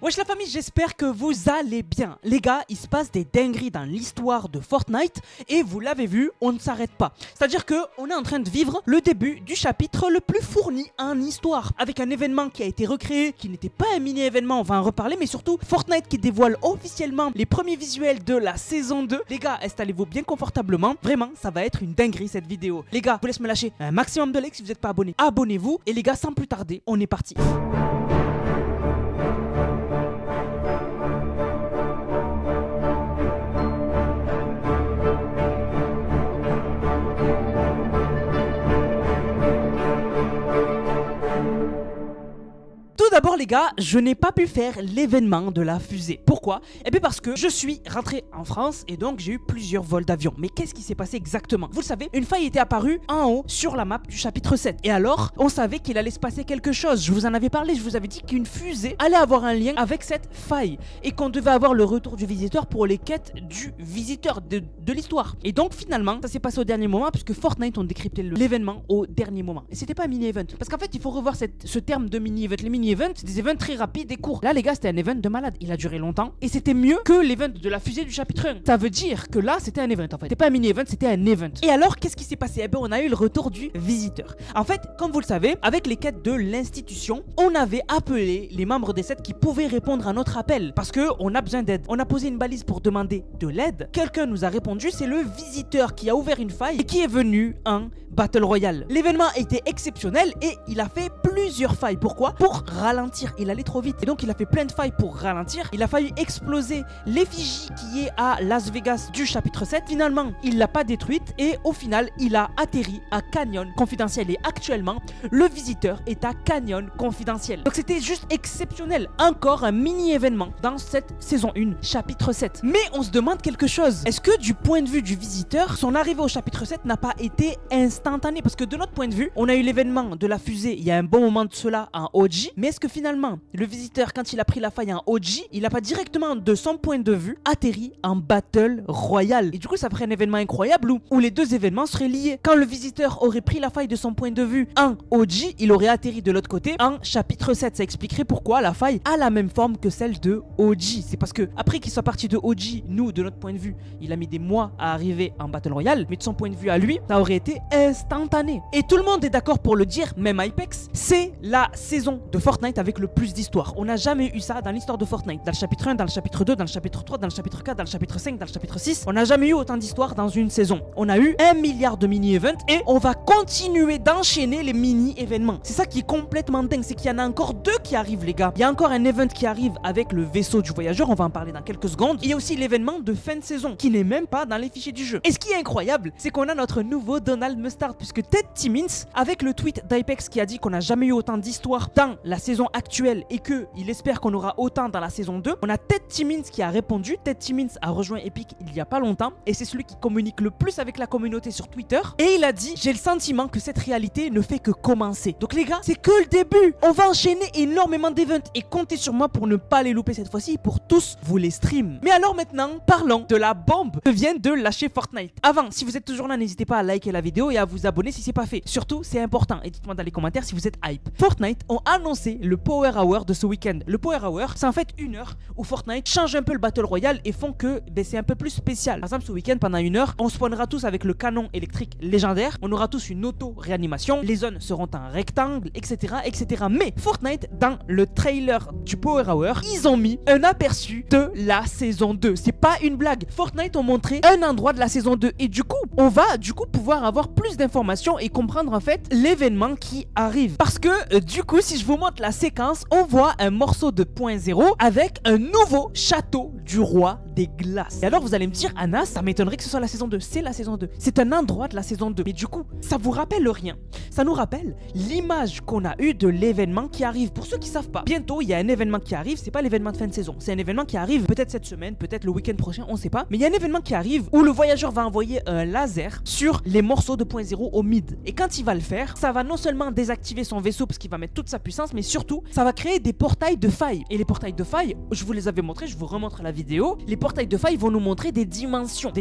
Wesh la famille, j'espère que vous allez bien. Les gars, il se passe des dingueries dans l'histoire de Fortnite et vous l'avez vu, on ne s'arrête pas. C'est-à-dire que on est en train de vivre le début du chapitre le plus fourni en histoire, avec un événement qui a été recréé, qui n'était pas un mini-événement, on va en reparler, mais surtout Fortnite qui dévoile officiellement les premiers visuels de la saison 2. Les gars, installez-vous bien confortablement, vraiment, ça va être une dinguerie cette vidéo. Les gars, je vous laisse me lâcher un maximum de likes si vous n'êtes pas abonné. Abonnez-vous et les gars, sans plus tarder, on est parti. Tout d'abord les gars, je n'ai pas pu faire l'événement de la fusée. Pourquoi? Eh bien parce que je suis rentré en France et donc j'ai eu plusieurs vols d'avion. Mais qu'est-ce qui s'est passé exactement? Vous le savez, une faille était apparue en haut sur la map du chapitre 7. Et alors, on savait qu'il allait se passer quelque chose. Je vous en avais parlé, je vous avais dit qu'une fusée allait avoir un lien avec cette faille. Et qu'on devait avoir le retour du visiteur pour les quêtes du visiteur de l'histoire. Et donc finalement, ça s'est passé au dernier moment puisque Fortnite ont décrypté l'événement au dernier moment. Et c'était pas un mini-event. Parce qu'en fait, il faut revoir ce terme de mini-event. Les mini-events, c'est des events très rapides et courts. Là les gars, c'était un event de malade. Il a duré longtemps et c'était mieux que l'event de la fusée du chapitre 1. Ça veut dire que là, c'était un event en fait. C'était pas un mini-event, c'était un event. Et alors, qu'est-ce qui s'est passé? Eh bien, on a eu le retour du visiteur. En fait, comme vous le savez, avec les quêtes de l'institution, on avait appelé les membres des 7 qui pouvaient répondre à notre appel. Parce que on a besoin d'aide. On a posé une balise pour demander de l'aide. Quelqu'un nous a répondu, c'est le visiteur qui a ouvert une faille et qui est venu en Battle Royale. L'événement était exceptionnel et il a fait plusieurs failles. Pourquoi? Pour ralentir. Il allait trop vite. Et donc il a fait plein de failles pour ralentir. Il a fallu exploser l'effigie qui est à Las Vegas du chapitre 7. Finalement, il l'a pas détruite et au final, il a atterri à Canyon Confidentiel. Et actuellement, le visiteur est à Canyon Confidentiel. Donc c'était juste exceptionnel. Encore un mini-événement dans cette saison 1, chapitre 7. Mais on se demande quelque chose. Est-ce que du point de vue du visiteur, son arrivée au chapitre 7 n'a pas été instantanée? Parce que de notre point de vue, on a eu l'événement de la fusée il y a un bon moment de cela en OG. Mais est-ce que finalement, le visiteur, quand il a pris la faille en OG, il n'a pas directement de son point de vue atterri en Battle Royale? Et du coup, ça ferait un événement incroyable où les deux événements seraient liés. Quand le visiteur aurait pris la faille de son point de vue en OG, il aurait atterri de l'autre côté en chapitre 7. Ça expliquerait pourquoi la faille a la même forme que celle de OG. C'est parce que après qu'il soit parti de OG, nous, de notre point de vue, il a mis des mois à arriver en Battle Royale. Mais de son point de vue à lui, ça aurait été instantané. Et tout le monde est d'accord pour le dire, même Hypex, c'est la saison de Fortnite avec le plus d'histoire. On n'a jamais eu ça dans l'histoire de Fortnite. Dans le chapitre 1, dans le chapitre 2, dans le chapitre 3, dans le chapitre 4, dans le chapitre 5, dans le chapitre 6. On n'a jamais eu autant d'histoires dans une saison. On a eu 1 milliard de mini-events et on va continuer d'enchaîner les mini-événements. C'est ça qui est complètement dingue, c'est qu'il y en a encore 2 qui arrivent les gars. Il y a encore un event qui arrive avec le vaisseau du voyageur, on va en parler dans quelques secondes. Il y a aussi l'événement de fin de saison qui n'est même pas dans les fichiers du jeu. Et ce qui est incroyable, c'est qu'on a notre nouveau Donald Mustard puisque Ted Timmins, avec le tweet d'Hypex qui a dit qu'on n'a jamais eu autant d'histoires dans la saison actuelle et qu'il espère qu'on aura autant dans la saison 2, on a Ted Timmins qui a répondu. Ted Timmins a rejoint Epic il y a pas longtemps et c'est celui qui communique le plus avec la communauté sur Twitter et il a dit: j'ai le sentiment que cette réalité ne fait que commencer. Donc les gars, c'est que le début. On va enchaîner énormément d'events et comptez sur moi pour ne pas les louper cette fois-ci, pour tous vous les stream. Mais alors maintenant, parlons de la bombe que vient de lâcher Fortnite. Avant, si vous êtes toujours là, n'hésitez pas à liker la vidéo et à vous abonner si c'est pas fait. Surtout, c'est important et dites-moi dans les commentaires si vous êtes hype. Fortnite ont annoncé le Power Hour de ce week-end. Le Power Hour, c'est en fait une heure où Fortnite change un peu le Battle Royale et font que c'est un peu plus spécial. Par exemple, ce week-end, pendant une heure, on spawnera tous avec le canon électrique légendaire. On aura tous une auto-réanimation. Les zones seront en rectangle, etc., etc. Mais Fortnite, dans le trailer du Power Hour, ils ont mis un aperçu de la saison 2. C'est pas une blague. Fortnite ont montré un endroit de la saison 2 et du coup, on va pouvoir avoir plus d'informations et comprendre en fait l'événement qui arrive. Parce que du coup, si je vous montre la séquence, on voit un morceau de point 0 avec un nouveau château du roi des glaces. Et alors vous allez me dire, Anas, ça m'étonnerait que ce soit la saison 2. C'est la saison 2. C'est un endroit de la saison 2. Mais du coup, ça vous rappelle rien. Ça nous rappelle l'image qu'on a eue de l'événement qui arrive. Pour ceux qui savent pas, bientôt il y a un événement qui arrive. C'est pas l'événement de fin de saison. C'est un événement qui arrive peut-être cette semaine, peut-être le week-end prochain, on sait pas. Mais il y a un événement qui arrive où le voyageur va envoyer un laser sur les morceaux de point 0 au mid. Et quand il va le faire, ça va non seulement désactiver son vaisseau parce qu'il va mettre toute sa puissance, mais surtout, ça va créer des portails de failles. Et les portails de failles, je vous les avais montrés, je vous remontre la vidéo. Les portails portails de failles vont nous montrer des dimensions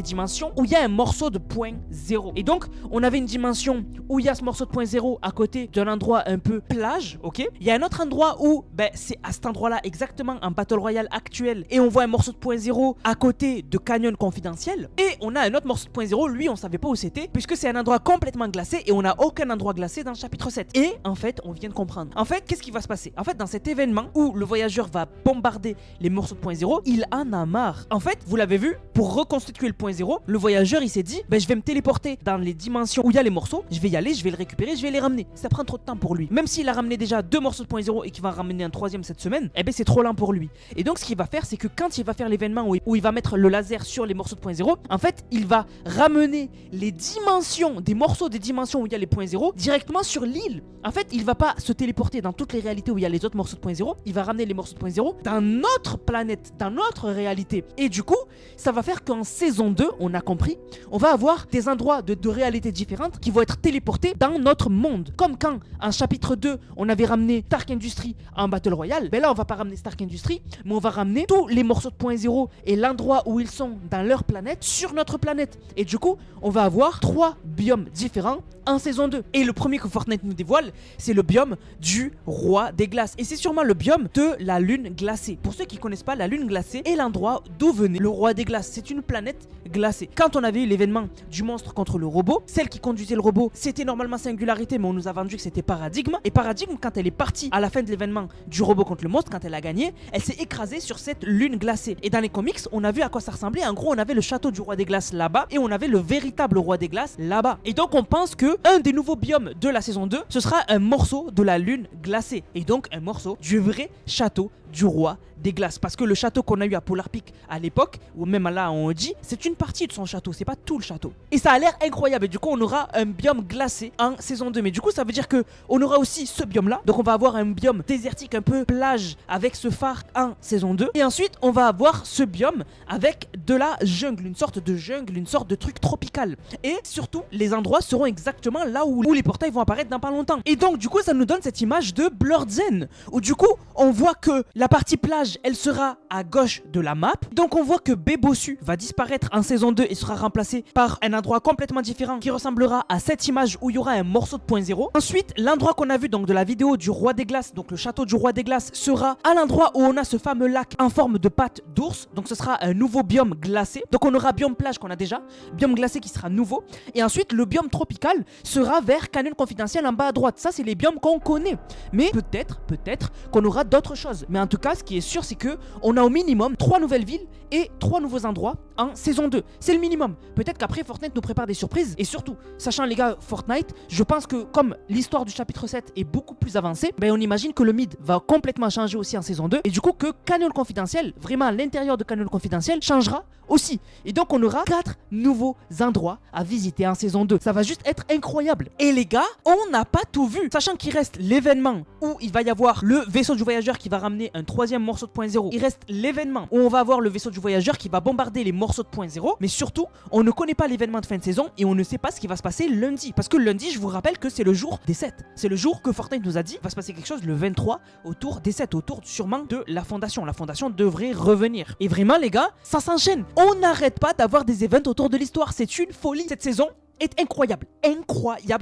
où il y a un morceau de point 0. Et donc, on avait une dimension où il y a ce morceau de point 0 à côté d'un endroit un peu plage, ok? Il y a un autre endroit où, c'est à cet endroit-là exactement en Battle Royale actuel et on voit un morceau de point 0 à côté de Canyon confidentiel. Et on a un autre morceau de point 0, lui on savait pas où c'était puisque c'est un endroit complètement glacé et on n'a aucun endroit glacé dans le chapitre 7. Et en fait, on vient de comprendre. En fait, qu'est-ce qui va se passer? En fait, dans cet événement où le voyageur va bombarder les morceaux de point 0, il en a marre. En fait, vous l'avez vu, pour reconstituer le point 0, le voyageur il s'est dit, je vais me téléporter dans les dimensions où il y a les morceaux, je vais y aller, je vais le récupérer, je vais les ramener. Ça prend trop de temps pour lui. Même s'il a ramené déjà 2 morceaux de point 0 et qu'il va en ramener un 3e cette semaine, c'est trop lent pour lui. Et donc ce qu'il va faire, c'est que quand il va faire l'événement où il va mettre le laser sur les morceaux de point 0, en fait, il va ramener les dimensions, des morceaux des dimensions où il y a les points 0 directement sur l'île. En fait, il va pas se téléporter dans toutes les réalités où il y a les autres morceaux de point 0, il va ramener les morceaux de point 0 dans notre planète, dans notre réalité. Et du coup, ça va faire qu'en saison 2, on a compris, on va avoir des endroits de réalités différentes qui vont être téléportés dans notre monde. Comme quand, en chapitre 2, on avait ramené Stark Industries en Battle Royale, là, on va pas ramener Stark Industries, mais on va ramener tous les morceaux de point 0 et l'endroit où ils sont dans leur planète sur notre planète. Et du coup, on va avoir 3 biomes différents en saison 2. Et le premier que Fortnite nous dévoile, c'est le biome du roi des glaces. Et c'est sûrement le biome de la lune glacée. Pour ceux qui connaissent pas, la lune glacée est l'endroit d'où venait le roi des glaces. C'est une planète glacée. Quand on avait eu l'événement du monstre contre le robot, celle qui conduisait le robot, c'était normalement Singularité, mais on nous a vendu que c'était Paradigme. Et Paradigme, quand elle est partie à la fin de l'événement du robot contre le monstre, quand elle a gagné, elle s'est écrasée sur cette lune glacée. Et dans les comics, on a vu à quoi ça ressemblait. En gros, on avait le château du roi des glaces là-bas et on avait le véritable roi des glaces là-bas. Et donc on pense que un des nouveaux biomes de la saison 2, ce sera un morceau de la lune glacée. Et donc un morceau du vrai château du roi des glaces. Parce que le château qu'on a eu à Polar Peak à l'époque, ou même là en Oji, c'est une partie de son château, c'est pas tout le château. Et ça a l'air incroyable. Et du coup, on aura un biome glacé en saison 2. Mais du coup, ça veut dire que on aura aussi ce biome-là. Donc on va avoir un biome désertique, un peu plage, avec ce phare en saison 2. Et ensuite, on va avoir ce biome avec de la jungle, une sorte de jungle, une sorte de truc tropical. Et surtout, les endroits seront exactement là où les portails vont apparaître dans pas longtemps. Et donc, du coup, ça nous donne cette image de Blurred Zen, où du coup, on voit que la partie plage, elle sera à gauche de la map. Donc on voit que Bébossu va disparaître en saison 2 et sera remplacé par un endroit complètement différent qui ressemblera à cette image où il y aura un morceau de point 0. Ensuite, l'endroit qu'on a vu donc de la vidéo du roi des glaces, donc le château du roi des glaces, sera à l'endroit où on a ce fameux lac en forme de patte d'ours. Donc ce sera un nouveau biome glacé. Donc on aura biome plage qu'on a déjà, biome glacé qui sera nouveau. Et ensuite, le biome tropical sera vers Canyon confidentiel en bas à droite. Ça, c'est les biomes qu'on connaît. Mais peut-être qu'on aura d'autres choses. Mais en tout cas, ce qui est sûr, c'est que on a au minimum 3 nouvelles villes et 3 nouveaux endroits en saison 2. C'est le minimum. Peut-être qu'après, Fortnite nous prépare des surprises. Et surtout, sachant les gars, Fortnite, je pense que comme l'histoire du chapitre 7 est beaucoup plus avancée, on imagine que le mid va complètement changer aussi en saison 2. Et du coup, que Canyon confidentiel, vraiment l'intérieur de Canyon confidentiel, changera aussi. Et donc, on aura 4 nouveaux endroits à visiter en saison 2. Ça va juste être incroyable. Et les gars, on n'a pas tout vu. Sachant qu'il reste l'événement où il va y avoir le vaisseau du voyageur qui va ramener un 3e morceau de point 0. Il reste l'événement où on va avoir le vaisseau du voyageur qui va bombarder les morceaux de point 0. Mais surtout, on ne connaît pas l'événement de fin de saison et on ne sait pas ce qui va se passer lundi. Parce que lundi, je vous rappelle que c'est le jour des 7. C'est le jour que Fortnite nous a dit va se passer quelque chose le 23 autour des 7, autour sûrement de la fondation. La fondation devrait revenir. Et vraiment les gars, ça s'enchaîne. On n'arrête pas d'avoir des events autour de l'histoire. C'est une folie. Cette saison est incroyable,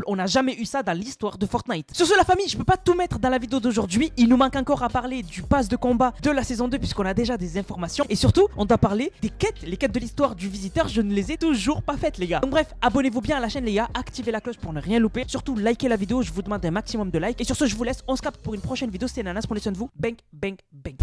on n'a jamais eu ça dans l'histoire de Fortnite. Sur ce la famille, je peux pas tout mettre dans la vidéo d'aujourd'hui, il nous manque encore à parler du pass de combat de la saison 2 puisqu'on a déjà des informations et surtout on doit parler des quêtes, les quêtes de l'histoire du visiteur, je ne les ai toujours pas faites les gars. Donc bref, abonnez-vous bien à la chaîne les gars, activez la cloche pour ne rien louper, surtout likez la vidéo, je vous demande un maximum de likes et sur ce je vous laisse, on se capte pour une prochaine vidéo, c'était Nanas, prenez soin de vous, bang bang bang.